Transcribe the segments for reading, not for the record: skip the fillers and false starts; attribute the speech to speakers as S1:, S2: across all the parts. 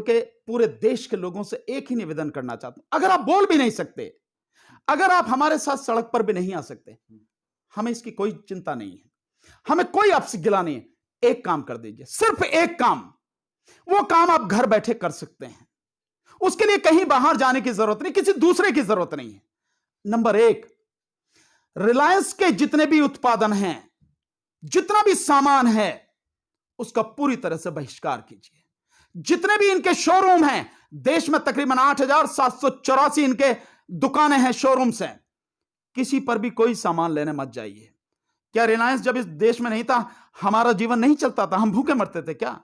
S1: के पूरे देश के लोगों से एक ही निवेदन करना चाहता हूं, अगर आप बोल भी नहीं सकते, अगर आप हमारे साथ सड़क पर भी नहीं आ सकते, हमें इसकी कोई चिंता नहीं है, हमें कोई आपसे गिला नहीं है। एक काम कर दीजिए, सिर्फ एक काम, वो काम आप घर बैठे कर सकते हैं, उसके लिए कहीं बाहर जाने की जरूरत नहीं, किसी दूसरे की जरूरत नहीं है। नंबर एक, रिलायंस के जितने भी उत्पादन हैं, जितना भी सामान है, उसका पूरी तरह से बहिष्कार कीजिए। जितने भी इनके शोरूम हैं, देश में तकरीबन 8,784 इनके दुकानें हैं, शोरूम्स हैं, किसी पर भी कोई सामान लेने मत जाइए। क्या रिलायंस जब इस देश में नहीं था, हमारा जीवन नहीं चलता था? हम भूखे मरते थे क्या?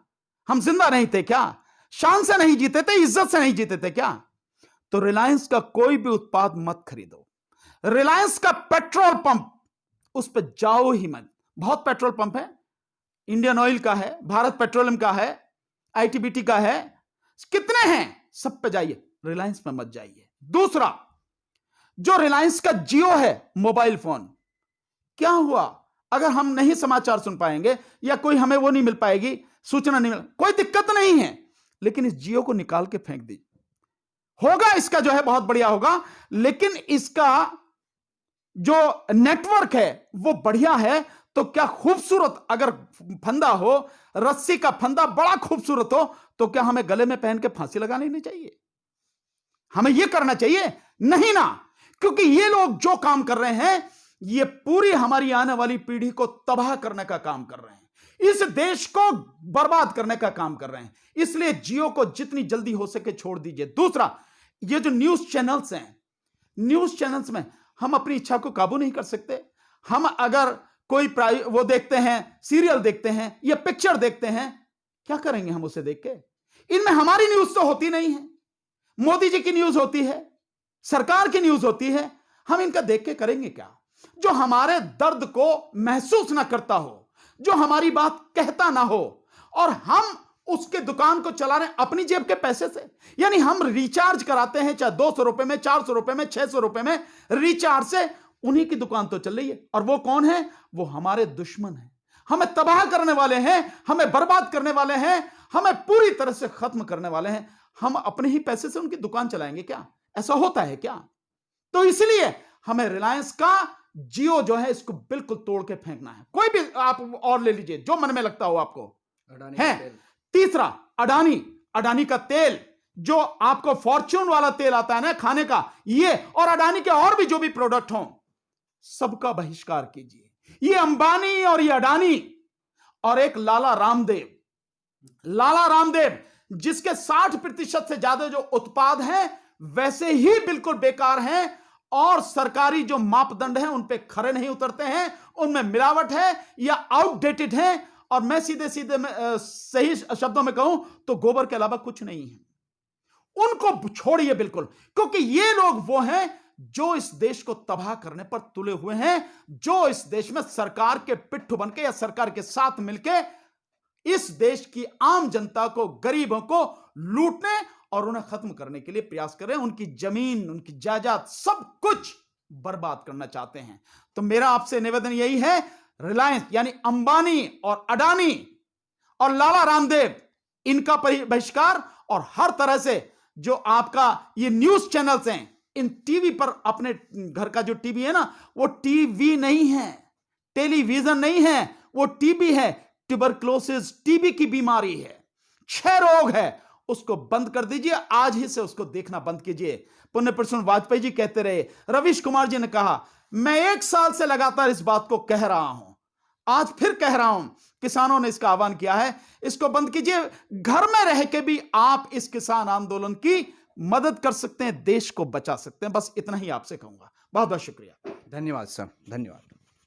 S1: हम जिंदा नहीं थे क्या? शान से नहीं जीते थे, इज्जत से नहीं जीते थे क्या? तो रिलायंस का कोई भी उत्पाद मत खरीदो। रिलायंस का पेट्रोल पंप, उस पर जाओ ही मत। बहुत पेट्रोल पंप है, इंडियन ऑयल का है, भारत पेट्रोलियम का है, आईटीबीटी का है, कितने हैं, सब पे जाइए, रिलायंस में मत जाइए। दूसरा, जो रिलायंस का जियो है मोबाइल फोन, क्या हुआ अगर हम नहीं समाचार सुन पाएंगे या कोई हमें वो नहीं मिल पाएगी, सूचना नहीं मिल, कोई दिक्कत नहीं है, लेकिन इस जियो को निकाल के फेंक दीजिए। होगा इसका जो है बहुत बढ़िया होगा, लेकिन इसका जो नेटवर्क है वो बढ़िया है, तो क्या खूबसूरत अगर फंदा हो, रस्सी का फंदा बड़ा खूबसूरत हो, तो क्या हमें गले में पहन के फांसी लगा लेनी चाहिए? हमें यह करना चाहिए? नहीं ना, क्योंकि ये लोग जो काम कर रहे हैं, ये पूरी हमारी आने वाली पीढ़ी को तबाह करने का काम कर रहे हैं, इस देश को बर्बाद करने का काम कर रहे हैं। इसलिए जियो को जितनी जल्दी हो सके छोड़ दीजिए। दूसरा, ये जो न्यूज चैनल्स हैं, न्यूज चैनल्स में हम अपनी इच्छा को काबू नहीं कर सकते। हम अगर कोई वो देखते हैं, सीरियल देखते हैं या पिक्चर देखते हैं, क्या करेंगे हम उसे देख के? इनमें हमारी न्यूज तो होती नहीं है, मोदी जी की न्यूज होती है, सरकार की न्यूज होती है, हम इनका देख के करेंगे क्या? जो हमारे दर्द को महसूस ना करता हो, जो हमारी बात कहता ना हो, और हम उसके दुकान को चला रहे हैं अपनी जेब के पैसे से। यानी हम रिचार्ज कराते हैं, चाहे 200 रुपए में, 400 रुपए में, 600 रुपए में रिचार्ज से, उन्हीं की दुकान तो चल रही है। और वो कौन है? वो हमारे दुश्मन है, हमें तबाह करने वाले हैं, हमें बर्बाद करने वाले हैं, हमें पूरी तरह से खत्म करने वाले हैं। हम अपने ही पैसे से उनकी दुकान चलाएंगे क्या? ऐसा होता है क्या? तो इसलिए हमें रिलायंस का जियो जो है, इसको बिल्कुल तोड़ के फेंकना है। कोई भी आप और ले लीजिए जो मन में लगता हो आपको है। तीसरा, अडानी का तेल, जो आपको फॉर्च्यून वाला तेल आता है ना खाने का, ये और अडानी के और भी जो भी प्रोडक्ट हों, सबका बहिष्कार कीजिए। ये अंबानी और ये अडानी और एक लाला रामदेव जिसके 60% से ज्यादा जो उत्पाद हैं वैसे ही बिल्कुल बेकार हैं, और सरकारी जो मापदंड हैं उन पे खरे नहीं उतरते हैं, उनमें मिलावट है या आउटडेटेड है, और मैं सीधे सही शब्दों में कहूं तो गोबर के अलावा कुछ नहीं है। उनको छोड़िए बिल्कुल, क्योंकि ये लोग वो हैं जो इस देश को तबाह करने पर तुले हुए हैं, जो इस देश में सरकार के पिट्ठू बनके या सरकार के साथ मिलके इस देश की आम जनता को, गरीबों को लूटने और उन्हें खत्म करने के लिए प्रयास कर रहे हैं। उनकी जमीन, उनकी जायदाद, सब कुछ बर्बाद करना चाहते हैं। तो मेरा आपसे निवेदन यही है, रिलायंस यानी अंबानी और अडानी और लाला रामदेव, इनका बहिष्कार, और हर तरह से जो आपका ये न्यूज चैनल्स हैं, इन टीवी पर, अपने घर का जो टीवी है ना, वो टीवी नहीं है, टेलीविजन नहीं है, वो टीबी है, ट्यूबरक्लोसिस टीबी की बीमारी है, 6 रोग है, उसको बंद कर दीजिए। आज ही से उसको देखना बंद कीजिए। पुण्य पुरुष वाजपेयी जी कहते रहे, रवीश कुमार जी ने कहा, मैं 1 साल से लगातार इस बात को कह रहा हूं, आज फिर कह रहा हूं। किसानों ने इसका आह्वान किया है, इसको बंद कीजिए। घर में रह के भी आप इस किसान आंदोलन की मदद कर सकते हैं, देश को बचा सकते हैं। बस इतना ही आपसे कहूंगा। बहुत बहुत शुक्रिया।
S2: धन्यवाद सर, धन्यवाद।